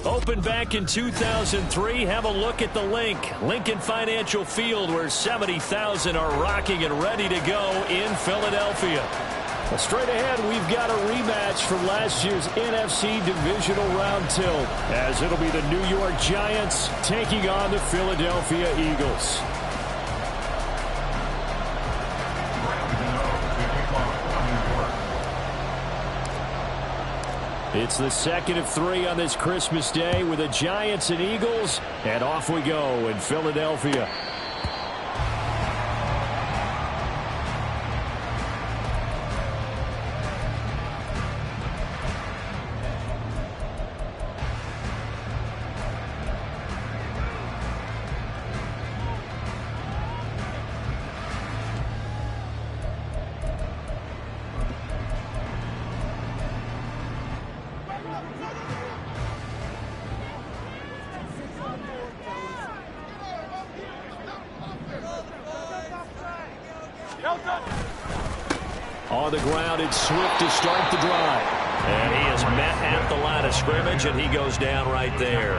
Opened back in 2003, have a look at the Lincoln Financial Field, where 70,000 are rocking and ready to go in Philadelphia. Well, straight ahead, we've got a rematch from last year's NFC Divisional Round tilt, as it'll be the New York Giants taking on the Philadelphia Eagles. It's the second of 3 on this Christmas Day with the Giants and Eagles, and off we go in Philadelphia. On the ground, it's Swift to start the drive. And he is met at the line of scrimmage, and he goes down right there.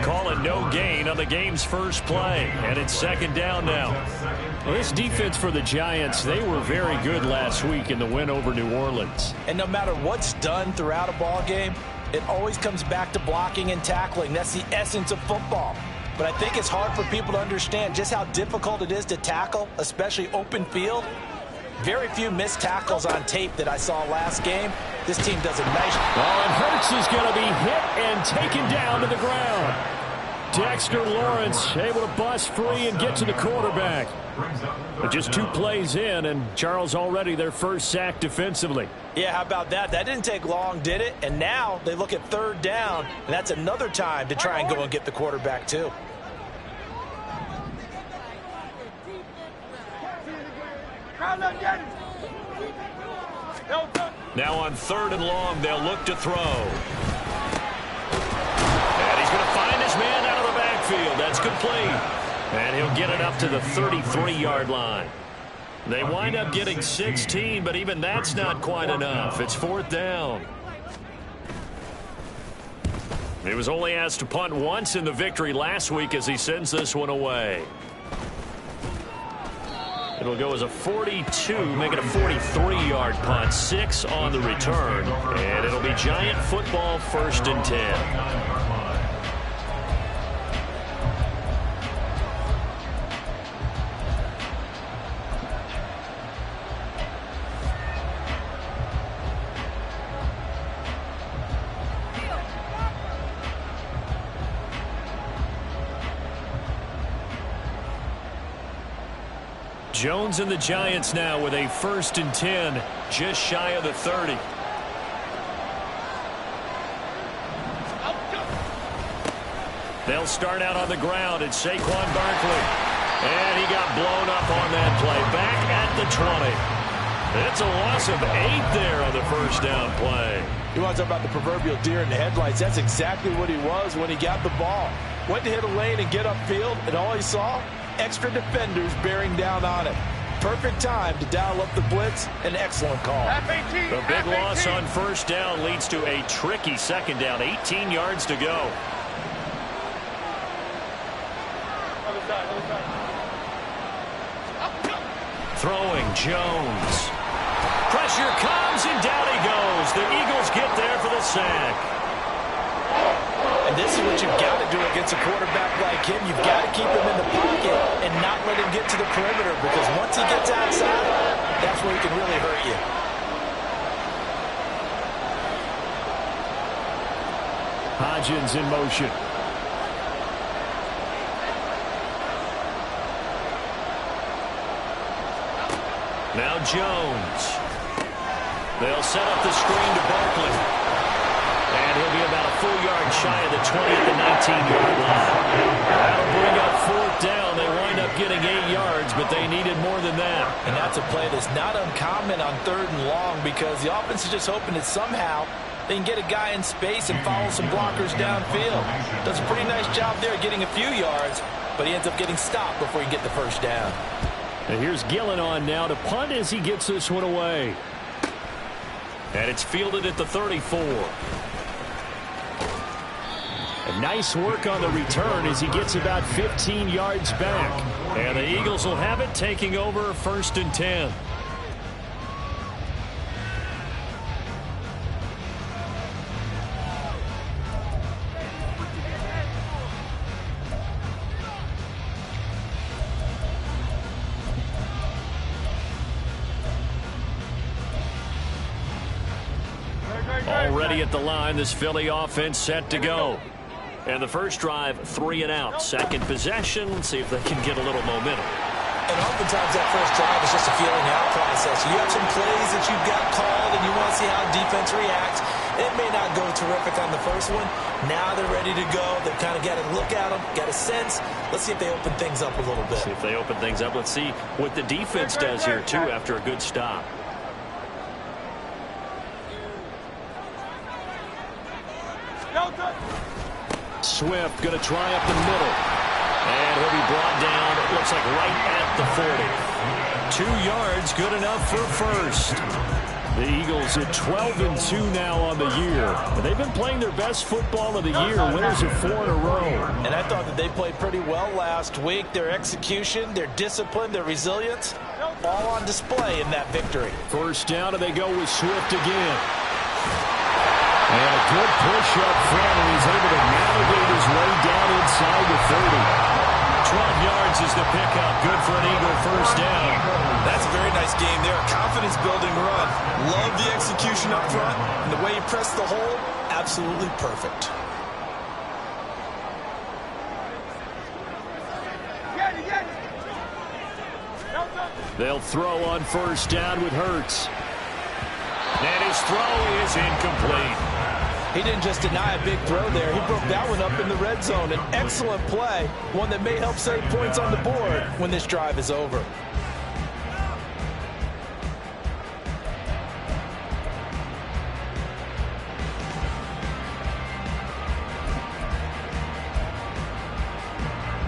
Calling no gain on the game's first play, and it's second down now. Well, this defense for the Giants, they were very good last week in the win over New Orleans. And no matter what's done throughout a ball game, it always comes back to blocking and tackling. That's the essence of football. But I think it's hard for people to understand just how difficult it is to tackle, especially open field. Very few missed tackles on tape that I saw last game. This team does a nice job. Oh, and Hurts is going to be hit and taken down to the ground. Dexter Lawrence able to bust free and get to the quarterback. But just 2 plays in, and Charles already their first sack defensively. Yeah, how about that? That didn't take long, did it? And now they look at third down, and that's another time to try and go and get the quarterback too. Now on 3rd and long, they'll look to throw. And he's going to find his man out of the backfield. That's complete. And he'll get it up to the 33-yard line. They wind up getting 16, but even that's not quite enough. It's 4th down. He was only asked to punt once in the victory last week as he sends this one away. It'll go as a 42, make it a 43-yard punt, 6 on the return, and it'll be Giant football 1st and 10. Jones and the Giants now with a 1st and 10, just shy of the 30. They'll start out on the ground. It's Saquon Barkley. And he got blown up on that play. Back at the 20. It's a loss of 8 there on the first down play. You want to talk about the proverbial deer in the headlights. That's exactly what he was when he got the ball. Went to hit a lane and get upfield, and all he saw, extra defenders bearing down on him. Perfect time to dial up the blitz. An excellent call. The big loss on first down leads to a tricky second down. 18 yards to go. Throwing Jones. Pressure comes and down he goes. The Eagles get there for the sack. And this is what you've got to do against a quarterback like him. You've got to keep him in the pocket and not let him get to the perimeter, because once he gets outside, that's where he can really hurt you. Hodgins in motion. Now Jones. They'll set up the screen to Barkley. And he'll be about a full yard shy of the 20 at the 19-yard line. That'll bring up 4th down. They wind up getting 8 yards, but they needed more than that. And that's a play that's not uncommon on 3rd and long, because the offense is just hoping that somehow they can get a guy in space and follow some blockers downfield. Does a pretty nice job there getting a few yards, but he ends up getting stopped before he can get the first down. And here's Gillen on now to punt as he gets this one away. And it's fielded at the 34. Nice work on the return as he gets about 15 yards back. And the Eagles will have it, taking over 1st and 10. Already at the line, this Philly offense set to go. And the first drive, 3 and out. Second possession, see if they can get a little momentum. And oftentimes that first drive is just a feeling out process. You have some plays that you've got called and you want to see how defense reacts. It may not go terrific on the first one. Now they're ready to go. They've kind of got to look at them, got a sense. Let's see if they open things up a little bit. See if they open things up. Let's see what the defense does here, too, after a good stop. Swift going to try up the middle. And he'll be brought down, it looks like right at the 40. 2 yards, good enough for first. The Eagles at 12-2 now on the year. And they've been playing their best football of the year, winners of 4 in a row. And I thought that they played pretty well last week. Their execution, their discipline, their resilience, all on display in that victory. First down, and they go with Swift again. And a good push up front, and he's able to navigate his way down inside the 30. 12 yards is the pickup. Good for an Eagle first down. That's a very nice game there. Confidence-building run. Love the execution up front. And the way he pressed the hole, absolutely perfect. They'll throw on first down with Hurts. And his throw is incomplete. He didn't just deny a big throw there. He broke that one up in the red zone. An excellent play, one that may help save points on the board when this drive is over.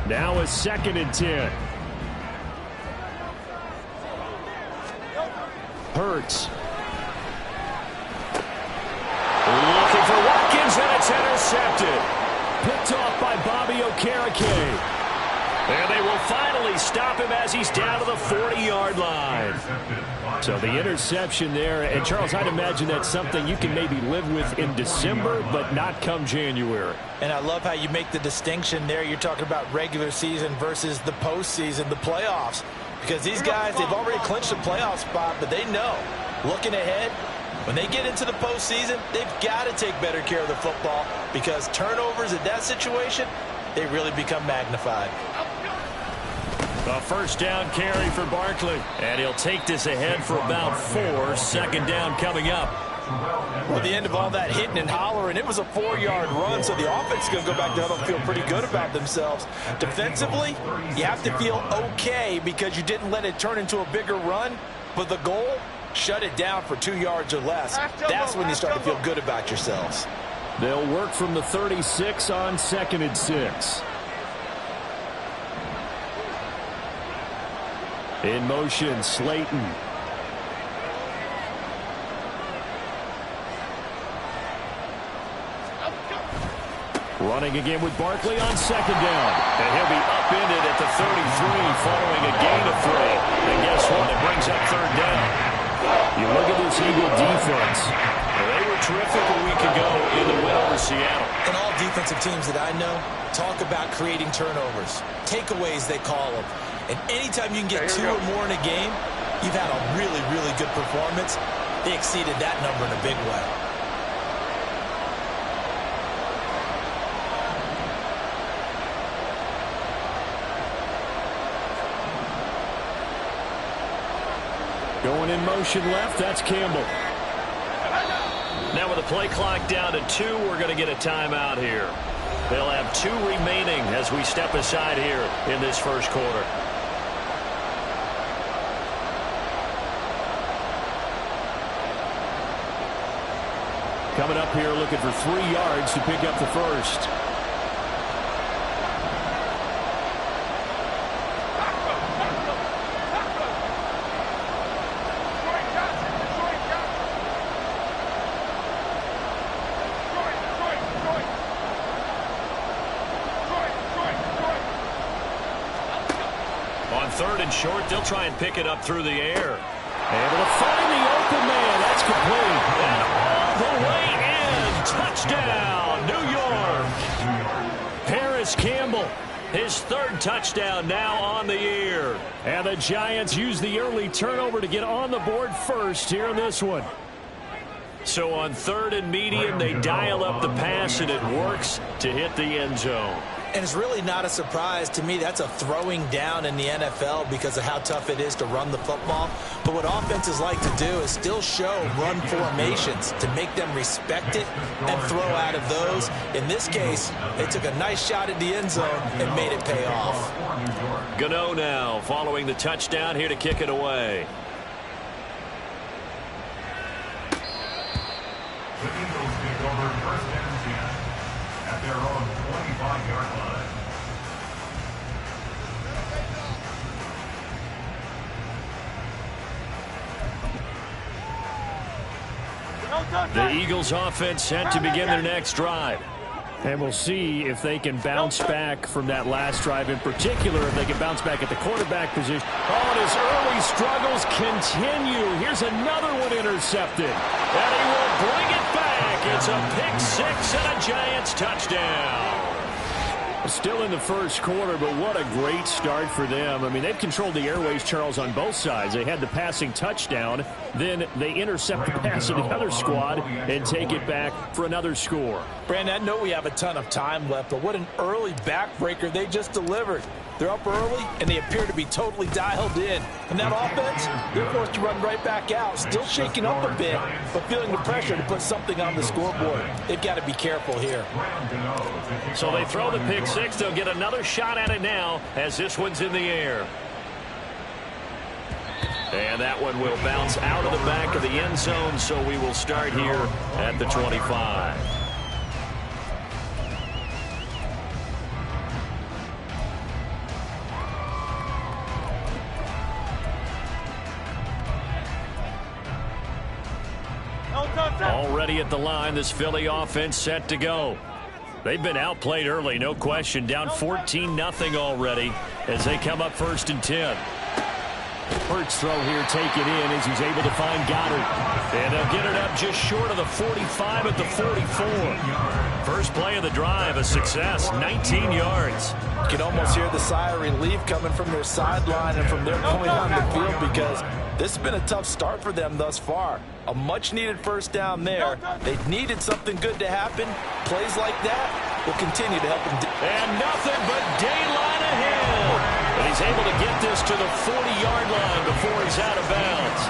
Now a 2nd and 10. Hurts. Looking for Watkins, and it's intercepted. Picked off by Bobby Okereke. And they will finally stop him as he's down to the 40-yard line. So the interception there, and Charles, I'd imagine that's something you can maybe live with in December, but not come January. And I love how you make the distinction there. You're talking about regular season versus the postseason, the playoffs. Because these guys, they've already clinched a playoff spot, but they know, looking ahead, when they get into the postseason, they've got to take better care of the football because turnovers in that situation, they really become magnified. A first down carry for Barkley. And he'll take this ahead for about 4. 2nd down coming up. Well, at the end of all that hitting and hollering, it was a 4-yard run, so the offense is going to go back to huddle and feel pretty good about themselves. Defensively, you have to feel okay because you didn't let it turn into a bigger run, but the goal, shut it down for 2 yards or less. That's when you start to feel good about yourselves. They'll work from the 36 on 2nd and 6. In motion, Slayton. Running again with Barkley on 2nd down. And he'll be upended at the 33 following a gain of 3. And guess what? It brings up 3rd down. You look at this Eagle defense. They were terrific a week ago in the win over Seattle. And all defensive teams that I know talk about creating turnovers. Takeaways, they call them. And anytime you can get 2 or more in a game, you've had a really, really good performance. They exceeded that number in a big way. Going in motion left, that's Campbell. Now with the play clock down to 2, we're going to get a timeout here. They'll have 2 remaining as we step aside here in this first quarter. Coming up here looking for 3 yards to pick up the first. On 3rd and short, they'll try and pick it up through the air. Able to find the open man. That's complete. And all the way in. Touchdown, New York. Paris Campbell, his 3rd touchdown now on the year. And the Giants use the early turnover to get on the board first here in this one. So on 3rd and medium, they dial up the pass, and it works to hit the end zone. And it's really not a surprise to me. That's a throwing down in the NFL because of how tough it is to run the football. But what offenses like to do is still show run formations to make them respect it and throw out of those. In this case, they took a nice shot at the end zone and made it pay off. Gano now following the touchdown here to kick it away. The Eagles take over 1st and 10 at their own 25-yard line. The Eagles offense set to begin their next drive. And we'll see if they can bounce back from that last drive, in particular if they can bounce back at the quarterback position. Oh, and his early struggles continue. Here's another one intercepted. And he will bring it back. It's a pick 6 and a Giants touchdown. Still in the first quarter, but what a great start for them. I mean, they've controlled the airways, Charles, on both sides. They had the passing touchdown. Then they intercept the pass of the other squad and take it back for another score. Brandon, I know we have a ton of time left, but what an early backbreaker they just delivered. They're up early, and they appear to be totally dialed in. And that offense, they're forced to run right back out, still shaking up a bit, but feeling the pressure to put something on the scoreboard. They've got to be careful here. So they throw the pick 6. They'll get another shot at it now as this one's in the air. And that one will bounce out of the back of the end zone, so we will start here at the 25. Already at the line, this Philly offense set to go. They've been outplayed early, no question. Down 14-0 already as they come up 1st and 10. Hurts throw here, take it in as he's able to find Goddard. And they'll get it up just short of the 45 at the 44. First play of the drive, a success, 19 yards. You can almost hear the sigh of relief coming from their sideline and from their point on the field because this has been a tough start for them thus far. A much-needed first down there. They needed something good to happen. Plays like that will continue to help them. And nothing but daylight ahead. And he's able to get this to the 40-yard line before he's out of bounds.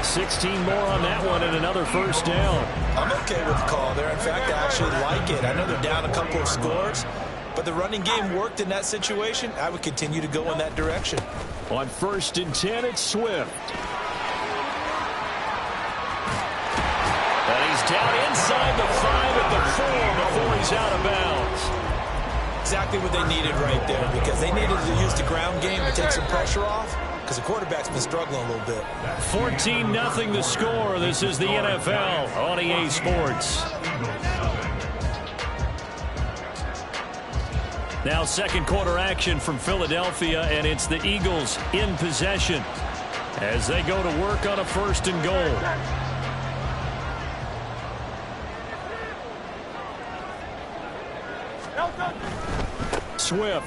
16 more on that one and another first down. I'm okay with the call there. In fact, I actually like it. I know they're down a couple of scores, but the running game worked in that situation. I would continue to go in that direction. On 1st and 10, it's Swift. And he's down inside the 5 at the 4 before he's out of bounds. Exactly what they needed right there because they needed to use the ground game to take some pressure off because the quarterback's been struggling a little bit. 14-0 the score. This is the NFL on EA Sports. Now second quarter action from Philadelphia, and it's the Eagles in possession as they go to work on a 1st and goal. Swift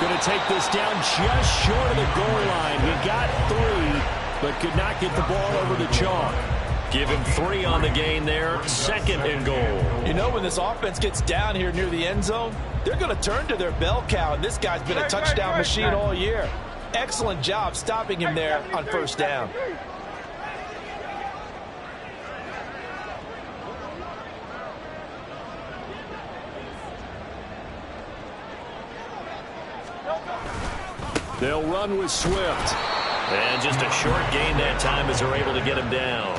going to take this down just short of the goal line. He got 3, but could not get the ball over the chalk. Give him 3 on the gain there. 2nd and goal. You know, when this offense gets down here near the end zone, they're going to turn to their bell cow, and this guy's been a touchdown machine all year. Excellent job stopping him there on 1st down. They'll run with Swift. And just a short gain that time as they're able to get him down.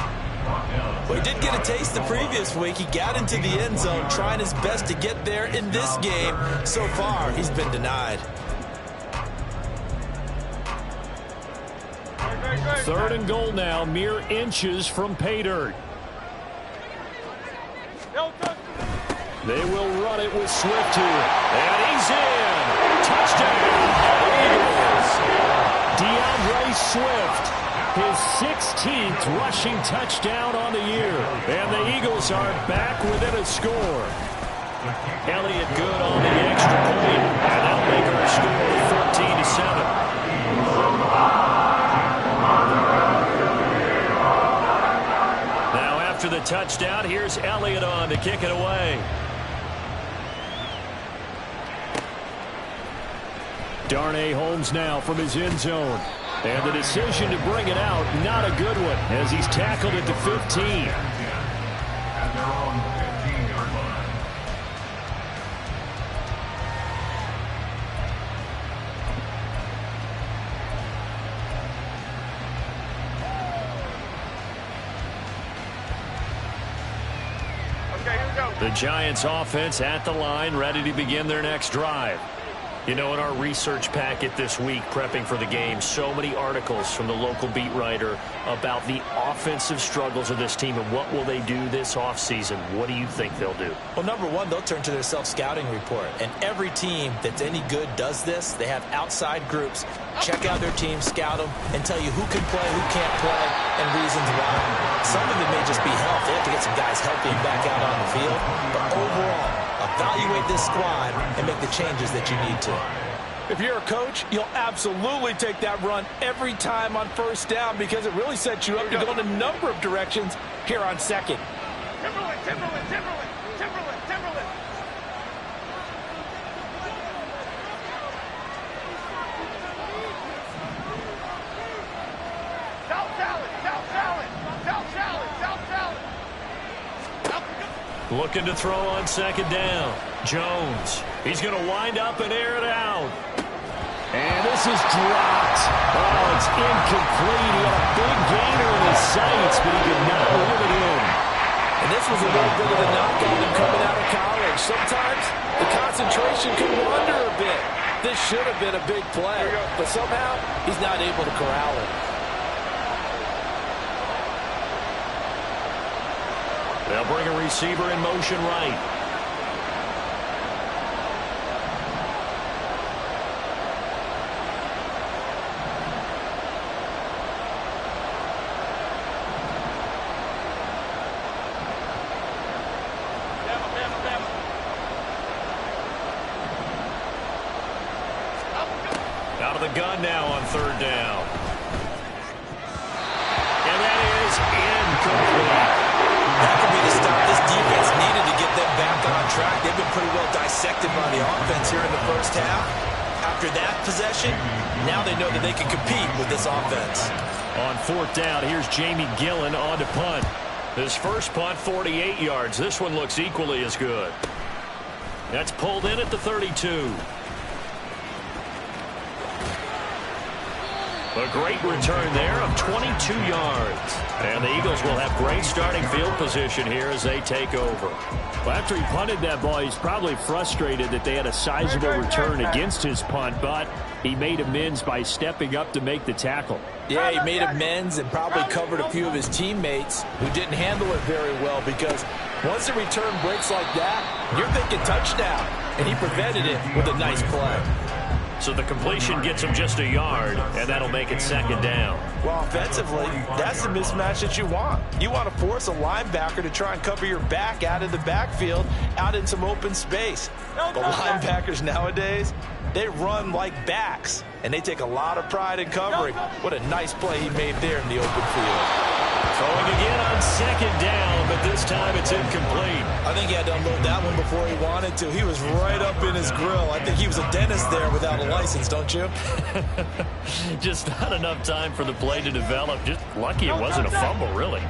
Well, he did get a taste the previous week. He got into the end zone trying his best to get there in this game. So far, he's been denied. 3rd and goal now, mere inches from pay dirt. They will run it with Swift here. And he's in. Touchdown. Swift, his 16th rushing touchdown on the year. And the Eagles are back within a score. Elliott good on the extra point, and that'll make our score 14-7. Now after the touchdown, here's Elliott on to kick it away. Darnay Holmes now from his end zone. And the decision to bring it out, not a good one, as he's tackled at the 15. At their own 15-yard line. The Giants offense at the line, ready to begin their next drive. You know, in our research packet this week, prepping for the game, so many articles from the local beat writer about the offensive struggles of this team and what will they do this offseason. What do you think they'll do? Well, number one, they'll turn to their self-scouting report. And every team that's any good does this. They have outside groups. Check out their team, scout them, and tell you who can play, who can't play, and reasons why. Some of it may just be health. They have to get some guys healthy and back out on the field. But overall, evaluate this squad and make the changes that you need to. If you're a coach, you'll absolutely take that run every time on first down because it really sets you up to go in a number of directions here on second. Timberland, Timberland, Timberland, Timberland, Timberland. South salad, South salad, South salad, South salad. Looking to throw on second down. Jones. He's going to wind up and air it out. And this is dropped. Oh, it's incomplete. He had a big gainer in his sights, but he did not reel it in. And this was a little bit of a knock on him coming out of college. Sometimes the concentration can wander a bit. This should have been a big play, but somehow he's not able to corral it. They'll bring a receiver in motion right. Out of the gun now on third down. And that is incomplete. That could be the stop this defense needed to get them back on track. They've been pretty well dissected by the offense here in the first half. After that possession, now they know that they can compete with this offense. On fourth down, here's Jamie Gillen on to punt. His first punt, 48 yards. This one looks equally as good. That's pulled in at the 32. A great return there of 22 yards. And the Eagles will have great starting field position here as they take over. Well, after he punted that ball, he's probably frustrated that they had a sizable return against his punt, but he made amends by stepping up to make the tackle. Yeah, he made amends and probably covered a few of his teammates who didn't handle it very well because once the return breaks like that, you're thinking touchdown. And he prevented it with a nice play. So the completion gets him just a yard, and that'll make it second down. Well, offensively, that's the mismatch that you want. You want to force a linebacker to try and cover your back out of the backfield, out in some open space. But linebackers nowadays, they run like backs, and they take a lot of pride in covering. What a nice play he made there in the open field. Throwing again on second down, but this time it's incomplete. I think he had to unload that one before he wanted to. He was right up in his grill. I think he was a dentist there without a license, don't you? Just not enough time for the play to develop. Just lucky it wasn't a fumble, really.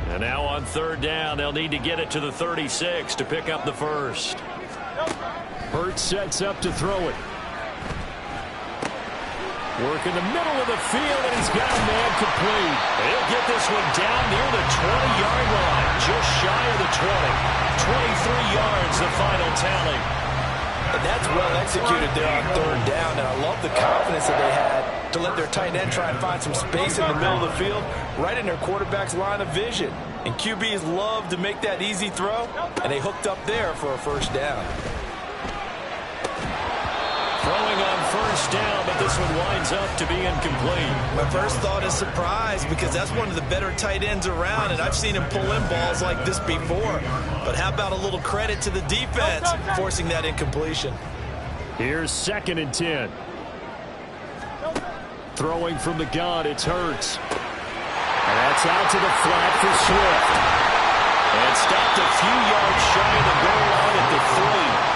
And now on third down, they'll need to get it to the 36 to pick up the first. Hurts sets up to throw it. Work in the middle of the field, and he's got a man complete. He'll get this one down near the 20-yard line, just shy of the 20. 23 yards, the final tally. And that's well executed there on third down, and I love the confidence that they had to let their tight end try and find some space in the middle of the field, right in their quarterback's line of vision. And QBs love to make that easy throw, and they hooked up there for a first down. Throwing on first down, but this one winds up to be incomplete. My first thought is surprise because that's one of the better tight ends around, and I've seen him pull in balls like this before. But how about a little credit to the defense forcing that incompletion? Here's 2nd and 10. Throwing from the gun, it's Hurts. And that's out to the flat for Swift. And stopped a few yards shy of the goal line at the 3.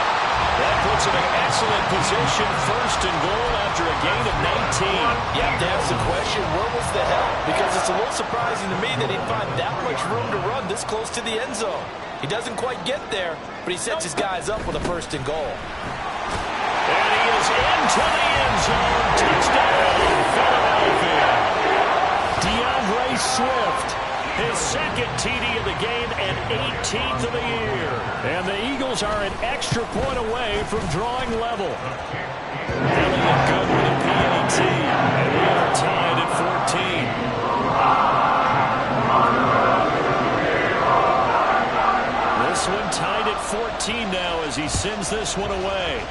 That puts him in excellent position, 1st and goal after a gain of 19. You have to ask the question, where was the help? Because it's a little surprising to me that he'd find that much room to run this close to the end zone. He doesn't quite get there, but he sets his guys up with a 1st and goal. And he is into the end zone. Touchdown, Philadelphia. DeAndre Swift, his 2nd TD of the game and 18th of the year. And the Eagles are an extra point away from drawing level. Elliott good with a PAT. And we are tied at 14. This one tied at 14 now as he sends this one away.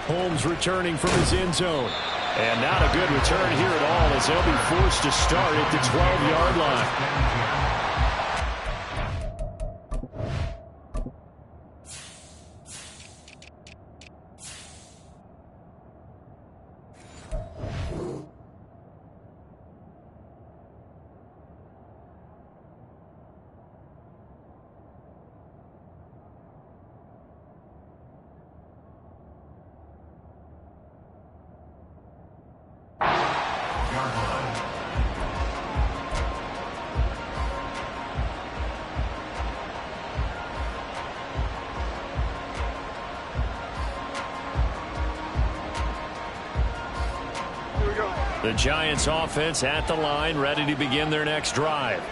Holmes returning from his end zone. And not a good return here at all as they'll be forced to start at the 12-yard line. The Giants offense at the line, ready to begin their next drive.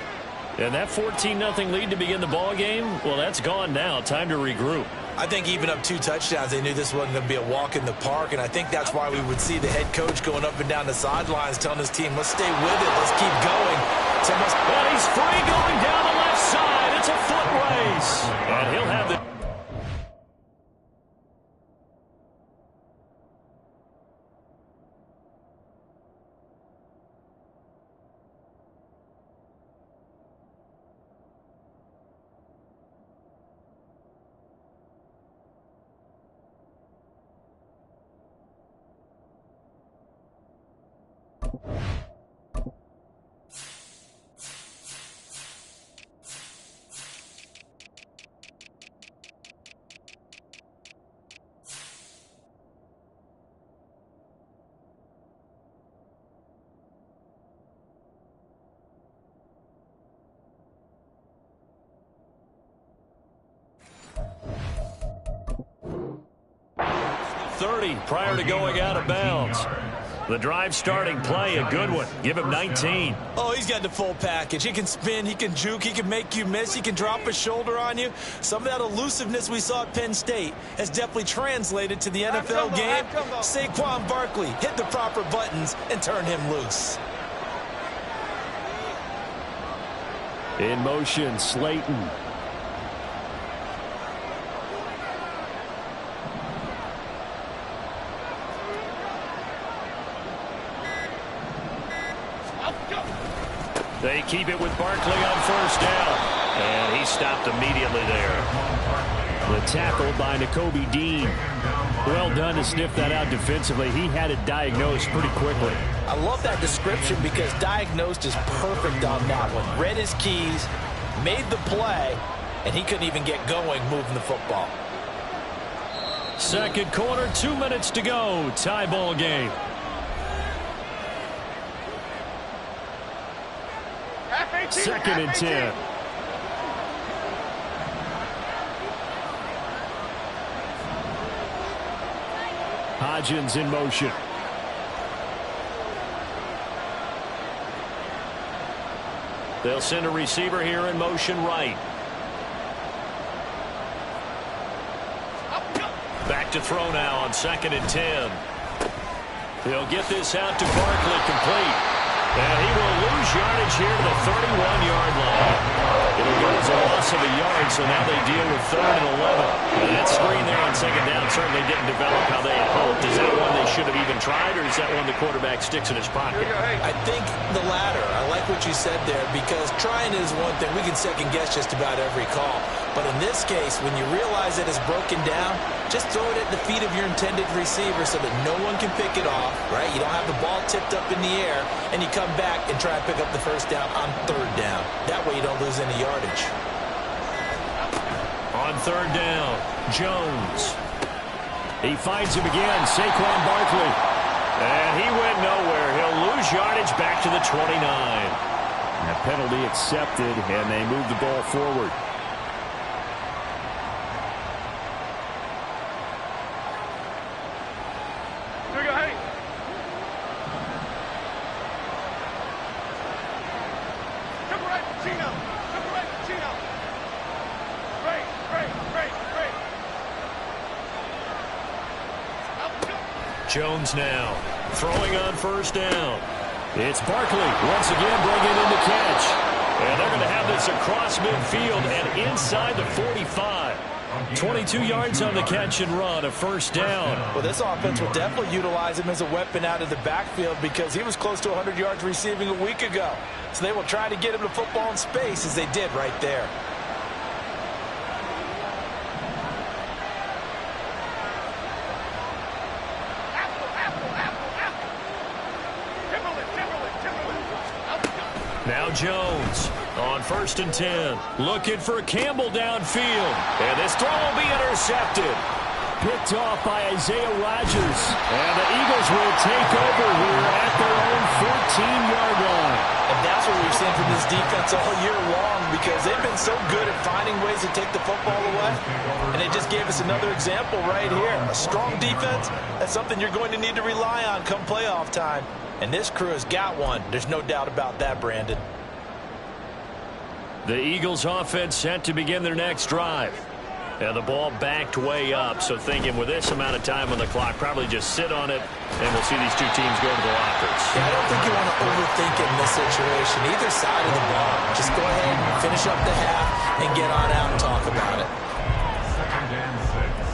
And that 14-0 lead to begin the ball game, well, that's gone now. Time to regroup. I think even up 2 touchdowns, they knew this wasn't going to be a walk in the park, and I think that's why we would see the head coach going up and down the sidelines telling his team, let's stay with it, let's keep going. Well, he's free going down the left side. It's a foot race. And he'll have the... prior to going out of bounds. The drive starting play, a good one. Give him 19. Oh, he's got the full package. He can spin, he can juke, he can make you miss, he can drop a shoulder on you. Some of that elusiveness we saw at Penn State has definitely translated to the NFL game. Saquon Barkley hit the proper buttons and turn him loose. In motion, Slayton. They keep it with Barkley on 1st down. And he stopped immediately there. The tackle by Nakobe Dean. Well done to sniff that out defensively. He had it diagnosed pretty quickly. I love that description because diagnosed is perfect on that one. Read his keys, made the play, and he couldn't even get going moving the football. 2nd quarter, 2 minutes to go. Tie ball game. Second and 10. Hodgins in motion. They'll send a receiver here in motion right. Back to throw now on 2nd and 10. He'll get this out to Barkley, complete. And he will lose yardage here to the 31-yard line. It'll go as a loss of a yard, so now they deal with 3rd and 11. And that screen there on second down certainly didn't develop how they had hoped. Is that one they should have even tried, or is that one the quarterback sticks in his pocket? I think the latter. I like what you said there, because trying is one thing. We can second-guess just about every call. But in this case, when you realize that it's broken down, just throw it at the feet of your intended receiver so that no one can pick it off, right? You don't have the ball tipped up in the air, and you come back and try and pick up the first down on third down. That way you don't lose any yardage. On third down, Jones. He finds him again, Saquon Barkley. And he went nowhere. He'll lose yardage back to the 29. That penalty accepted, and they move the ball forward. Jones now throwing on first down. It's Barkley once again bringing in the catch. And they're going to have this across midfield and inside the 45. 22 yards on the catch and run, a first down. Well, this offense will definitely utilize him as a weapon out of the backfield, because he was close to 100 yards receiving a week ago. So they will try to get him to football in space, as they did right there. Now Jones on first and 10. Looking for Campbell downfield. And this throw will be intercepted. Picked off by Isaiah Rodgers. And the Eagles will take over here at their own 14-yard line. And that's what we've seen from this defense all year long, because they've been so good at finding ways to take the football away. And they just gave us another example right here. A strong defense, that's something you're going to need to rely on come playoff time. And this crew has got one. There's no doubt about that, Brandon. The Eagles offense set to begin their next drive. And the ball backed way up, so thinking with this amount of time on the clock, probably just sit on it, and we'll see these two teams go to the lockers. Yeah, I don't think you want to overthink it in this situation. Either side of the ball. Just go ahead and finish up the half and get on out and talk about it. Second and 6.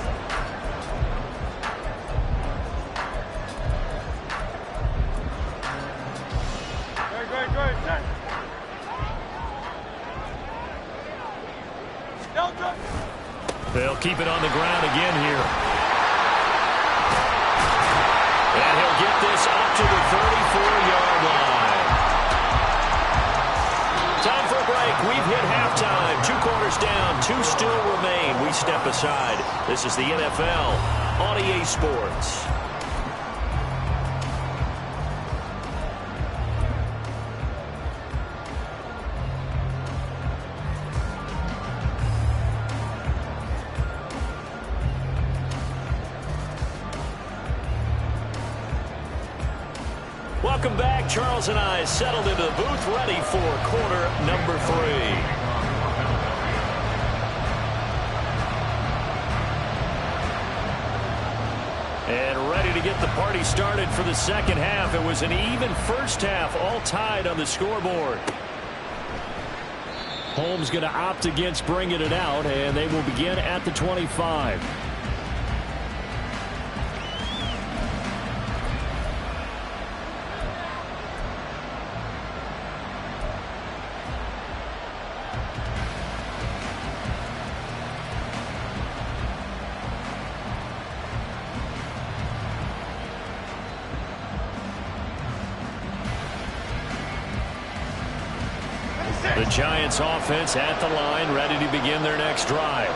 They'll keep it on the ground again here. And he'll get this up to the 34-yard line. Time for a break. We've hit halftime. 2 quarters down. 2 still remain. We step aside. This is the NFL on EA Sports. Welcome back. Charles and I settled into the booth, ready for quarter number 3. And ready to get the party started for the second half. It was an even first half, all tied on the scoreboard. Holmes going to opt against bringing it out, and they will begin at the 25. The Giants offense at the line, ready to begin their next drive.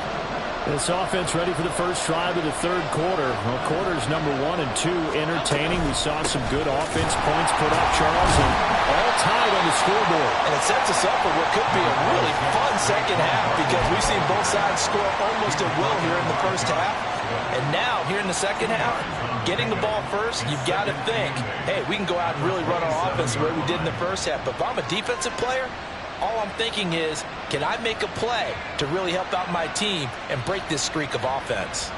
This offense ready for the first drive of the third quarter. Well, quarters number 1 and 2 entertaining. We saw some good offense points put up, Charles, and all tied on the scoreboard. And it sets us up for what could be a really fun second half, because we've seen both sides score almost at will here in the first half. And now, here in the second half, getting the ball first, you've got to think, hey, we can go out and really run our offense the way we did in the first half. But if I'm a defensive player, all I'm thinking is, can I make a play to really help out my team and break this streak of offense?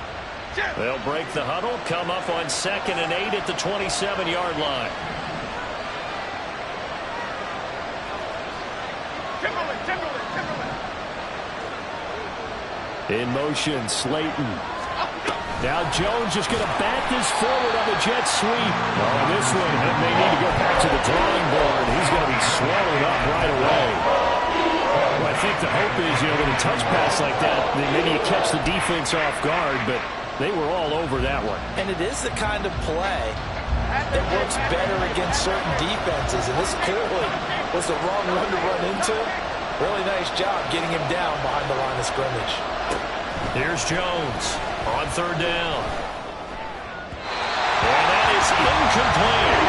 They'll break the huddle, come up on 2nd and 8 at the 27-yard line. In motion, Slayton. Now Jones just going to bat this forward on the jet sweep. Well, on this one, and they need to go back to the drawing board. He's going to be swallowed up right away. Well, I think the hope is, with a touch pass like that, then maybe you catch the defense off guard, but they were all over that one. And it is the kind of play that works better against certain defenses, and this clearly was the wrong one to run into. Really nice job getting him down behind the line of scrimmage. Here's Jones on third down. And that is incomplete.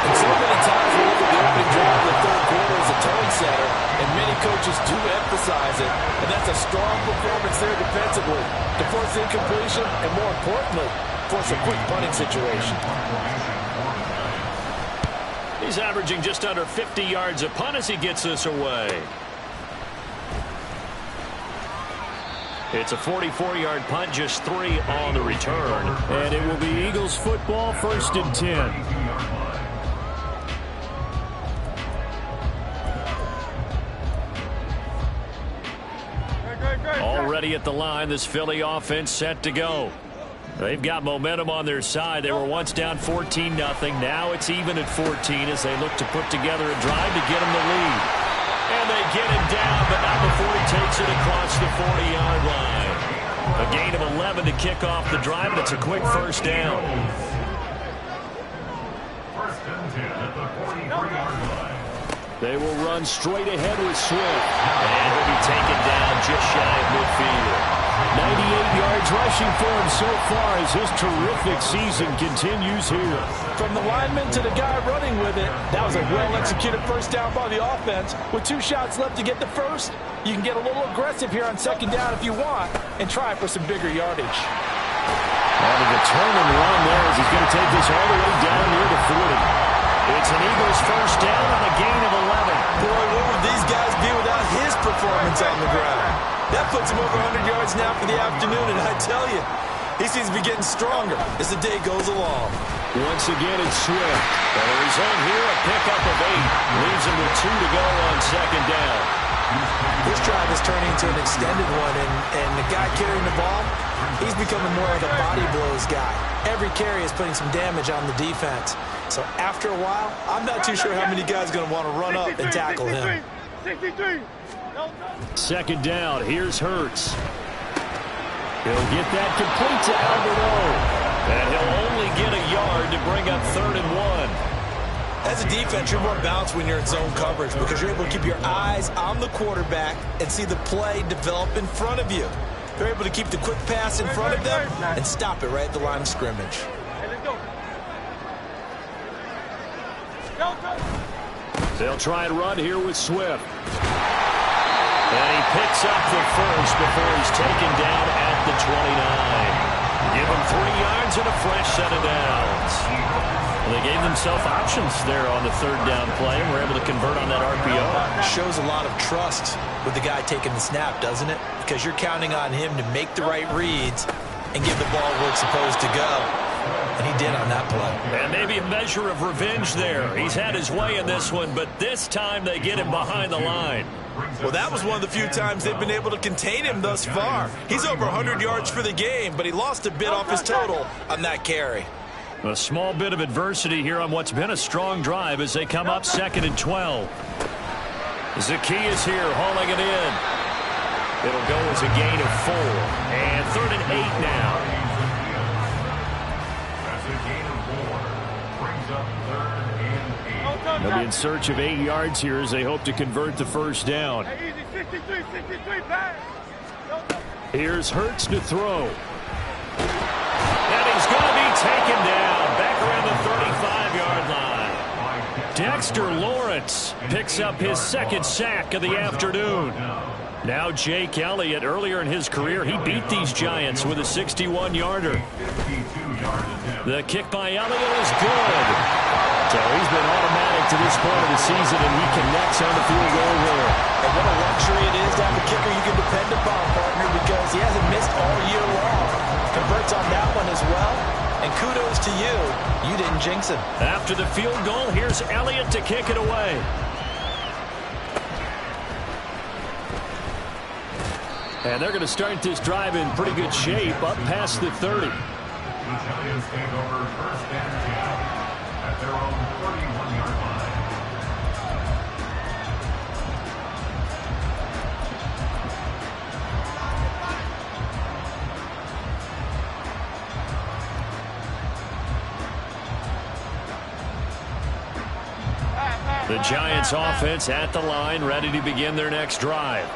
And so many times we look at the opening drive of the third quarter as a tone setter, and many coaches do emphasize it, and that's a strong performance there defensively to force incompletion and, more importantly, force a quick punting situation. He's averaging just under 50 yards a punt as he gets this away. It's a 44-yard punt, just 3 on the return. And it will be Eagles football, 1st and 10. Already at the line, this Philly offense set to go. They've got momentum on their side. They were once down 14-0. Now it's even at 14 as they look to put together a drive to get them the lead. And they get him down, but not before he takes it across the 40-yard line. A gain of 11 to kick off the drive, and it's a quick first down. 1st and 10 at the 43-yard line. They will run straight ahead with Swift. And he'll be taken down just shy of midfield. 98 yards rushing for him so far as his terrific season continues here. From the lineman to the guy running with it, that was a well-executed first down by the offense. With 2 shots left to get the first, you can get a little aggressive here on 2nd down if you want and try for some bigger yardage. On the turn and run there as he's going to take this all the way down near the 40. It's an Eagles first down on a gain of 11. Boy, what would these guys be without his performance on the ground? That puts him over 100 yards now for the afternoon, and I tell you, he seems to be getting stronger as the day goes along. Once again, it's Swift. And the result here, a pickup of 8. Leaves him with 2 to go on 2nd down. This drive is turning into an extended one, and the guy carrying the ball, he's becoming more like a body blows guy. Every carry is putting some damage on the defense. So after a while, I'm not too sure how many guys are going to want to run up and tackle him. 63. 2nd down, here's Hurts. He'll get that complete to Albert O. And he'll only get a yard to bring up 3rd and 1. As a defense, you're more balanced when you're in zone coverage because you're able to keep your eyes on the quarterback and see the play develop in front of you. They're able to keep the quick pass in front of them and stop it right at the line of scrimmage. They'll try and run here with Swift. And he picks up the first before he's taken down at the 29. Give him 3 yards and a fresh set of downs. Well, they gave themselves options there on the 3rd down play and were able to convert on that RPO. Shows a lot of trust with the guy taking the snap, doesn't it? Because you're counting on him to make the right reads and give the ball where it's supposed to go. And he did on that play. And maybe a measure of revenge there. He's had his way in this one, but this time they get him behind the line. Well, that was one of the few times they've been able to contain him thus far. He's over 100 yards for the game, but he lost a bit off his total on that carry. A small bit of adversity here on what's been a strong drive as they come up 2nd and 12. Zacchaeus here hauling it in. It'll go as a gain of 4. And 3rd and 8 now. That's a gain of 4. Brings up 3rd and 8. They'll be in search of 8 yards here as they hope to convert the first down. Easy, 63, pass. Here's Hurts to throw. And he's going to be taken down back around the 35-yard line. Dexter Lawrence picks up his 2nd sack of the afternoon. Now Jake Elliott, earlier in his career, he beat these Giants with a 61-yarder. The kick by Elliott is good. So he's been automatic to this point of the season, and he connects on the field goal there. And what a luxury it is to have a kicker you can depend upon, partner, because he hasn't missed all year long. Converts on that one as well. And kudos to you. You didn't jinx him. After the field goal, here's Elliott to kick it away. And they're going to start this drive in pretty good shape up past the 30. The Giants take over first and 10 at their own 31-yard line. The Giants offense at the line, ready to begin their next drive.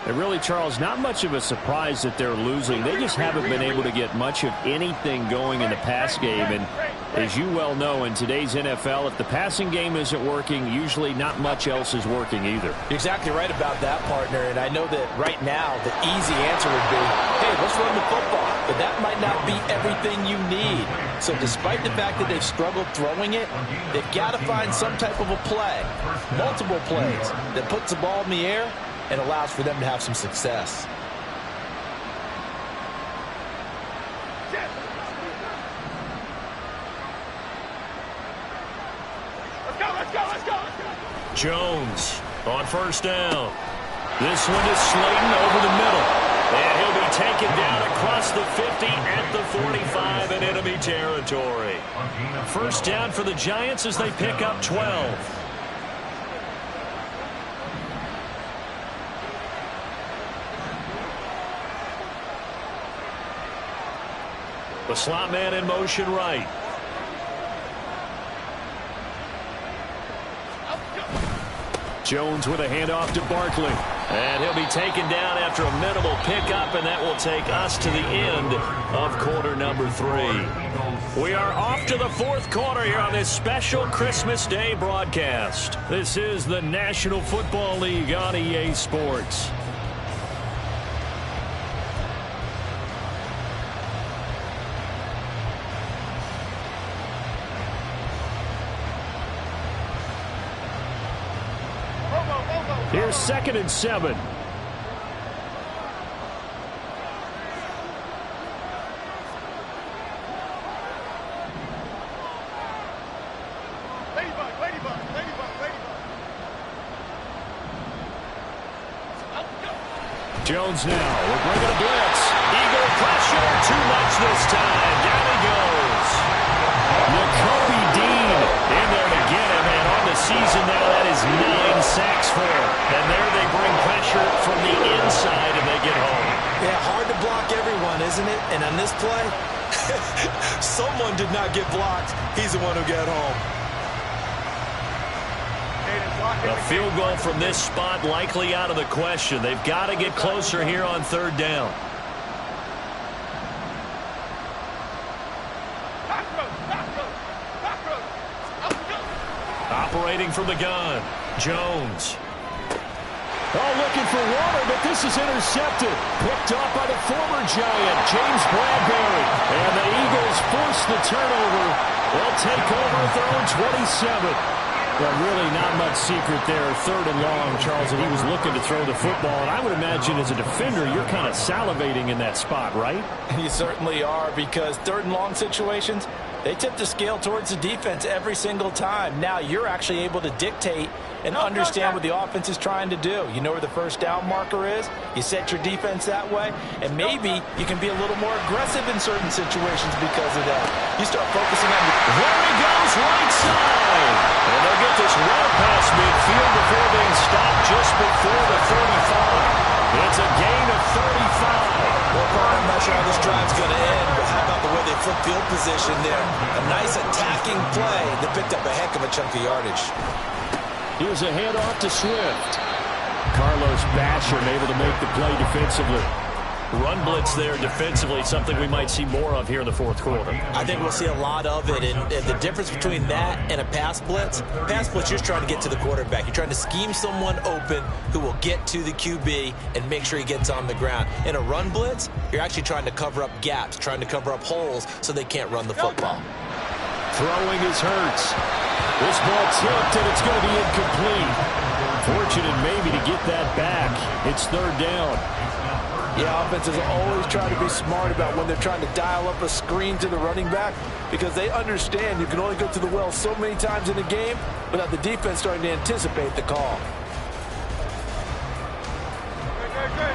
And really, Charles, not much of a surprise that they're losing. They just haven't been able to get much of anything going in the pass game. And as you well know, in today's NFL, if the passing game isn't working, usually not much else is working either. You're exactly right about that, partner. And I know that right now the easy answer would be, hey, let's run the football. But that might not be everything you need. So despite the fact that they've struggled throwing it, they've got to find some type of a play, multiple plays, that puts the ball in the air and allows for them to have some success. Jones on first down. This one is Slayton over the middle. And he'll be taken down across the 50 at the 45 in enemy territory. First down for the Giants as they pick up 12. The slot man in motion right. Jones with a handoff to Barkley. And he'll be taken down after a minimal pickup, and that will take us to the end of quarter number 3. We are off to the fourth quarter here on this special Christmas Day broadcast. This is the National Football League on EA Sports. Here's 2nd and 7. Jones now. We're bringing a blitz. Eagle pressure. Too much this time. Down he goes. Nakobe Dean in there to get him. And on the season now, that is 9 sacks for him. And there they bring pressure from the inside and they get home. Yeah, hard to block everyone, isn't it? And on this play, someone did not get blocked. He's the one who got home. A field goal from this spot likely out of the question. They've got to get closer here on 3rd down. Operating from the gun, Jones. Oh, looking for water, but this is intercepted. Picked up by the former Giant, James Bradbury. And the Eagles force the turnover. They'll take over at their own 27. Well, really not much secret there. 3rd and long, Charles, and he was looking to throw the football. And I would imagine as a defender, you're kind of salivating in that spot, right? You certainly are, because 3rd and long situations, they tip the scale towards the defense every single time. Now you're actually able to dictate and understand what the offense is trying to do. You know where the first down marker is. You set your defense that way, and maybe you can be a little more aggressive in certain situations because of that. You start focusing on the... There he goes, right side. And they'll get this well past midfield before being stopped just before the 35. It's a gain of 35. Well, I'm not sure how this drive's going to end, but how about the way they flip field position there? A nice attacking play that picked up a heck of a chunk of yardage. Here's a handoff to Swift. Carlos Basham able to make the play defensively. Run blitz there defensively, something we might see more of here in the 4th quarter. I think we'll see a lot of it, and the difference between that and a pass blitz, you're just trying to get to the quarterback. You're trying to scheme someone open who will get to the QB and make sure he gets on the ground. In a run blitz, you're actually trying to cover up gaps, trying to cover up holes so they can't run the football. Throwing is Hurts. This ball tipped, and it's going to be incomplete. Fortunate maybe to get that back. It's 3rd down. Yeah, offenses always try to be smart about when they're trying to dial up a screen to the running back, because they understand you can only go to the well so many times in a game without the defense starting to anticipate the call.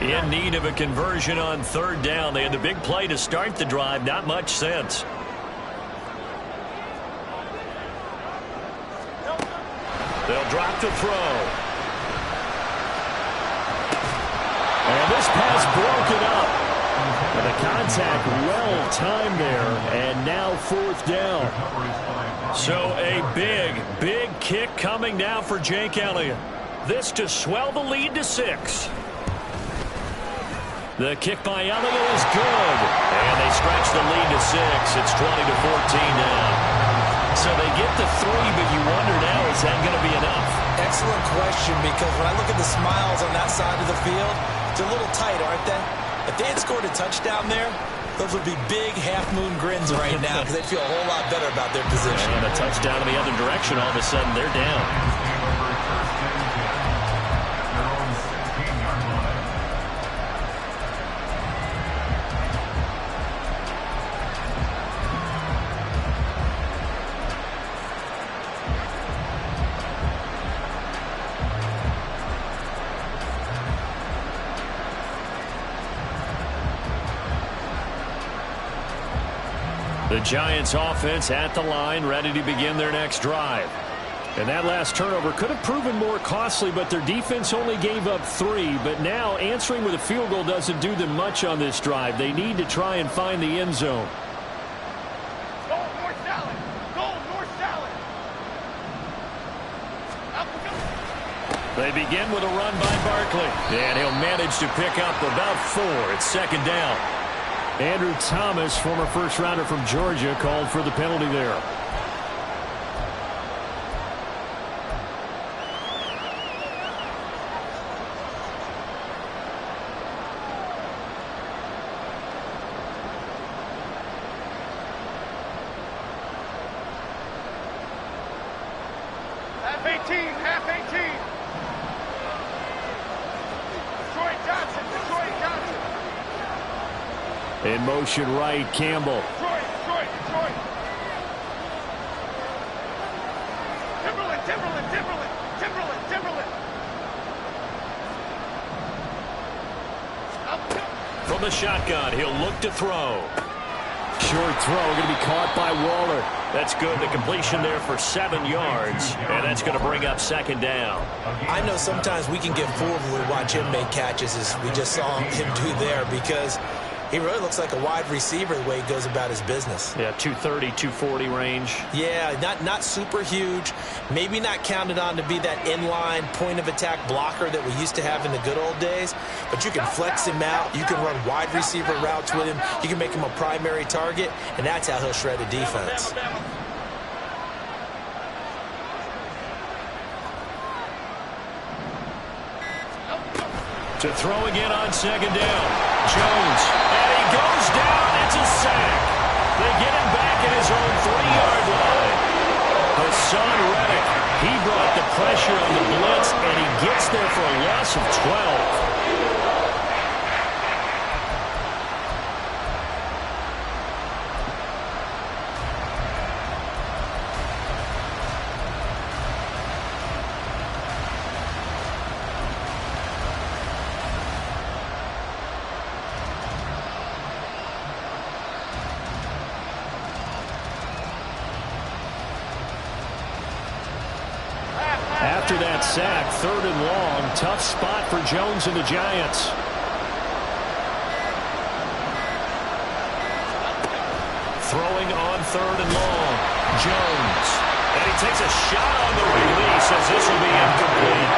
In need of a conversion on third down. They had the big play to start the drive. Not much sense. They'll drop to throw. And this pass broken up. And the contact well timed there. And now fourth down. So a big kick coming now for Jake Elliott. This to swell the lead to 6. The kick by Elliott is good. And they stretch the lead to 6. It's 20-14 now. So they get to 3, but you wonder now, is that going to be enough? Excellent question, because when I look at the smiles on that side of the field, they're a little tight, aren't they? If they had scored a touchdown there, those would be big half-moon grins right now because they'd feel a whole lot better about their position. And a touchdown in the other direction, all of a sudden they're down. The Giants offense at the line, ready to begin their next drive. And that last turnover could have proven more costly, but their defense only gave up 3. But now answering with a field goal doesn't do them much on this drive. They need to try and find the end zone. Goal, north salad. Goal, north salad. They begin with a run by Barkley. And he'll manage to pick up about 4. It's second down. Andrew Thomas, former first-rounder from Georgia, called for the penalty there. Half 18, half 18. Detroit Johnson, Detroit Johnson. In motion right, Campbell. Detroit. Timberland. From the shotgun, he'll look to throw. Short throw, going to be caught by Waller. That's good. The completion there for 7 yards, and that's going to bring up second down. I know sometimes we can get fooled when we watch him make catches, as we just saw him do there, because he really looks like a wide receiver the way he goes about his business. Yeah, 230, 240 range. Yeah, not super huge. Maybe not counted on to be that inline point-of-attack blocker that we used to have in the good old days. But you can flex him out. You can run wide receiver routes with him. You can make him a primary target, and that's how he'll shred a defense. To throw again on second down. Jones. And he goes down. It's a sack. They get him back at his own 3-yard line. Hassan Reddick. He brought the pressure on the blitz, and he gets there for a loss of 12. After that sack, 3rd and long, tough spot for Jones and the Giants. Throwing on 3rd and long, Jones. And he takes a shot on the release as this will be incomplete.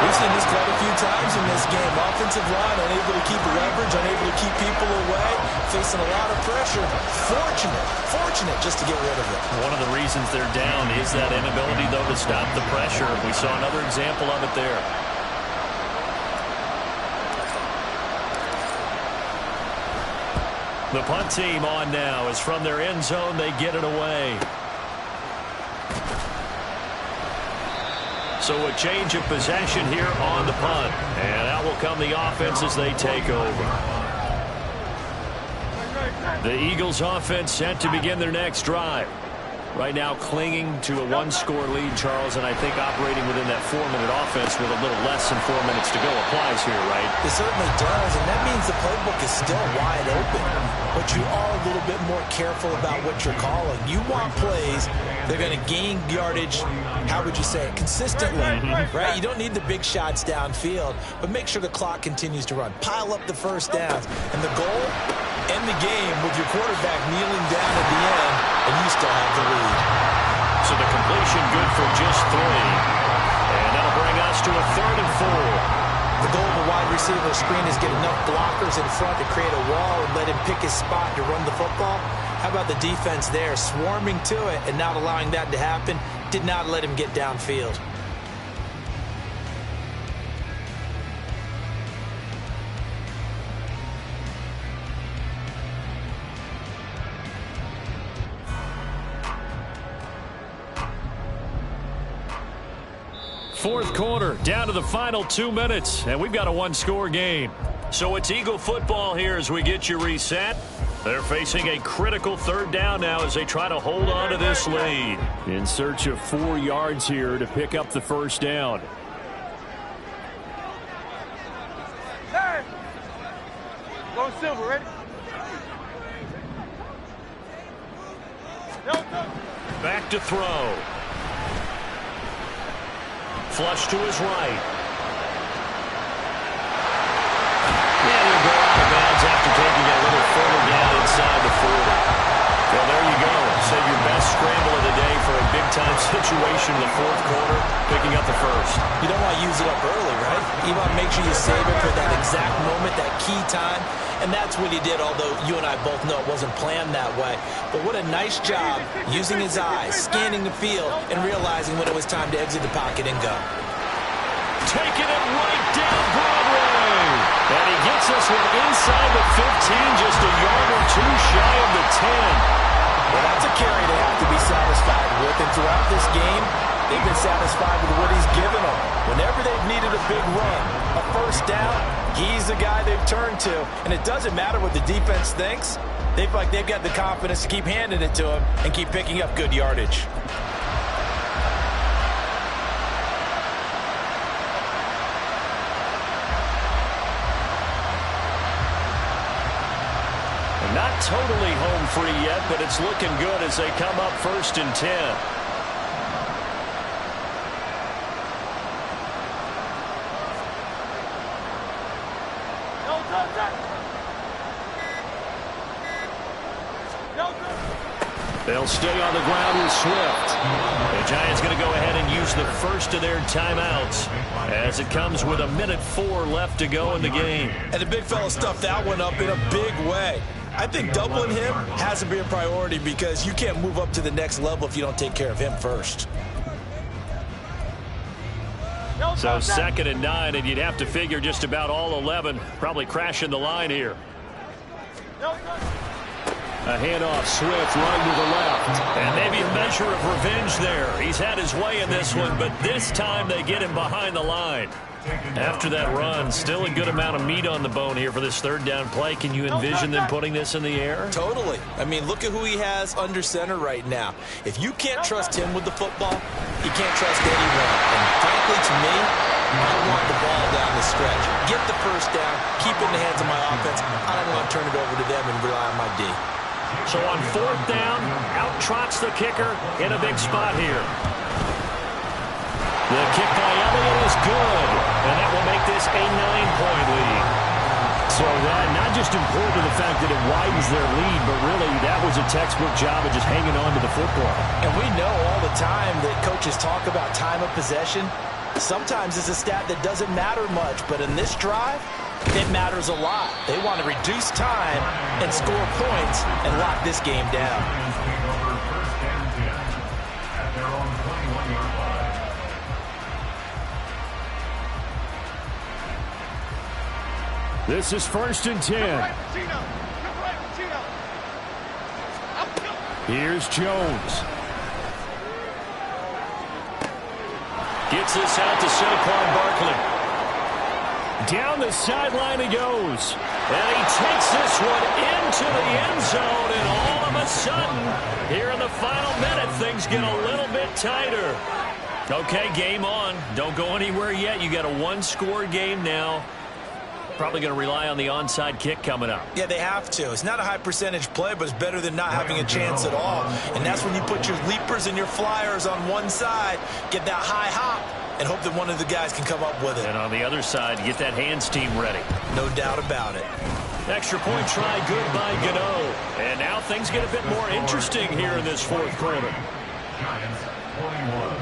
We've seen this quite a few times in this game. Offensive line unable to keep leverage, unable to keep people away, facing a lot of pressure. Fortunate just to get rid of it. One of the reasons they're down is that inability, though, to stop the pressure. We saw another example of it there. The punt team on now is from their end zone. They get it away. So a change of possession here on the punt. And out will come the offense as they take over. The Eagles offense set to begin their next drive. Right now clinging to a one-score lead, Charles, and I think operating within that 4-minute offense with a little less than 4 minutes to go applies here, right? It certainly does, and that means the playbook is still wide open. But you are a little bit more careful about what you're calling. You want plays that are going to gain yardage, how would you say it, consistently, right? You don't need the big shots downfield, but make sure the clock continues to run. Pile up the first downs, and the goal, end the game with your quarterback kneeling down at the end, and you still have the lead. So the completion good for just 3. And that'll bring us to a 3rd and 4. The goal of a wide receiver screen is get enough blockers in front to create a wall and let him pick his spot to run the football. How about the defense there, swarming to it and not allowing that to happen? Did not let him get downfield. Fourth quarter, down to the final 2 minutes, and we've got a one-score game. So it's Eagle football here as we get you reset. They're facing a critical 3rd down now as they try to hold on to this lead. In search of 4 yards here to pick up the first down. Hey! Go Silver, ready? Back to throw. Flush to his right. And he'll go out of bounds after taking it a little further down inside the 40. Well, there you go. Save your best scramble of the day for a big-time situation in the 4th quarter, picking up the first. You don't want to use it up early, right? You want to make sure you save it for that exact moment, that key time. And that's what he did, although you and I both know it wasn't planned that way. But what a nice job using his eyes, scanning the field, and realizing when it was time to exit the pocket and go. Taking it right down Broadway. And he gets this one inside the 15, just a yard or 2 shy of the 10. Well, that's a carry they have to be satisfied with. And throughout this game, they've been satisfied with what he's given them. Whenever they've needed a big run, a first down, he's the guy they've turned to. And it doesn't matter what the defense thinks. They've got the confidence to keep handing it to him and keep picking up good yardage. Not totally home free yet, but it's looking good as they come up 1st and 10. They'll stay on the ground with Swift. The Giants going to go ahead and use the first of their timeouts as it comes with 1:04 left to go in the game. And the big fella stuffed that one up in a big way. I think doubling him has to be a priority because you can't move up to the next level if you don't take care of him first. So 2nd and 9, and you'd have to figure just about all 11 probably crashing the line here. A handoff, Swift running to the left. And maybe a measure of revenge there. He's had his way in this one, but this time they get him behind the line. After that run, still a good amount of meat on the bone here for this 3rd down play. Can you envision them putting this in the air? Totally. I mean, look at who he has under center right now. If you can't trust him with the football, you can't trust anyone. And frankly, to me, I want the ball down the stretch. Get the first down, keep it in the hands of my offense. I don't want to turn it over to them and rely on my D. So on 4th down, out trots the kicker in a big spot here. The kick by Elliott is good, and that will make this a 9-point lead. So that not just important to the fact that it widens their lead, but really that was a textbook job of just hanging on to the football. And we know all the time that coaches talk about time of possession. Sometimes it's a stat that doesn't matter much, but in this drive, it matters a lot. They want to reduce time and score points and lock this game down. This is 1st and 10. Here's Jones. Gets this out to Saquon Barkley. Down the sideline he goes. And he takes this one into the end zone, and all of a sudden, here in the the final minute, things get a little bit tighter. Okay, game on. Don't go anywhere yet. You got a one-score game now. Probably going to rely on the onside kick coming up. Yeah, they have to. It's not a high percentage play, but it's better than not having a chance at all. And that's when you put your leapers and your flyers on one side, get that high hop, and hope that one of the guys can come up with it. And on the other side, get that hands team ready. No doubt about it. Extra point try good by Gano. And now things get a bit more interesting here in this fourth quarter. Giants 41.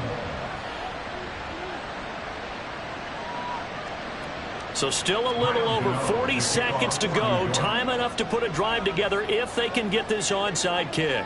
So still a little over 40 seconds to go. Time enough to put a drive together if they can get this onside kick.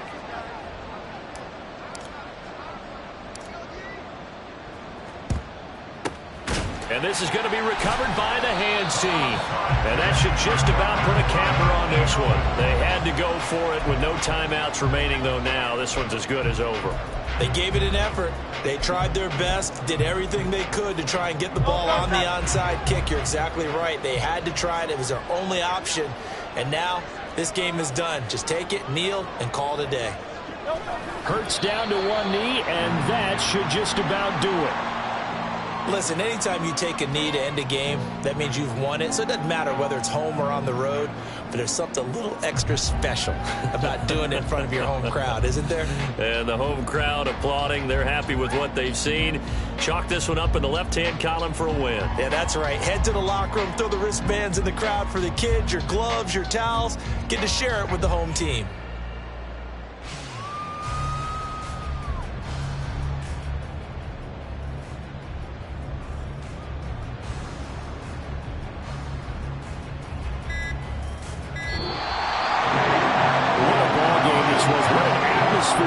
And this is going to be recovered by the hands team. And that should just about put a capper on this one. They had to go for it with no timeouts remaining, though now. This one's as good as over. They gave it an effort. They tried their best, did everything they could to try and get the ball on the onside kick. You're exactly right. They had to try it. It was their only option. And now this game is done. Just take it, kneel, and call it a day. Hurts down to one knee, and that should just about do it. Listen, anytime you take a knee to end a game, that means you've won it. So it doesn't matter whether it's home or on the road, but there's something a little extra special about doing it in front of your home crowd, isn't there? And the home crowd applauding. They're happy with what they've seen. Chalk this one up in the left-hand column for a win. Yeah, that's right. Head to the locker room, throw the wristbands in the crowd for the kids, your gloves, your towels. Get to share it with the home team.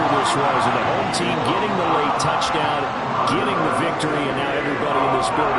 This was, and the home team getting the late touchdown, getting the victory, and now everybody in this building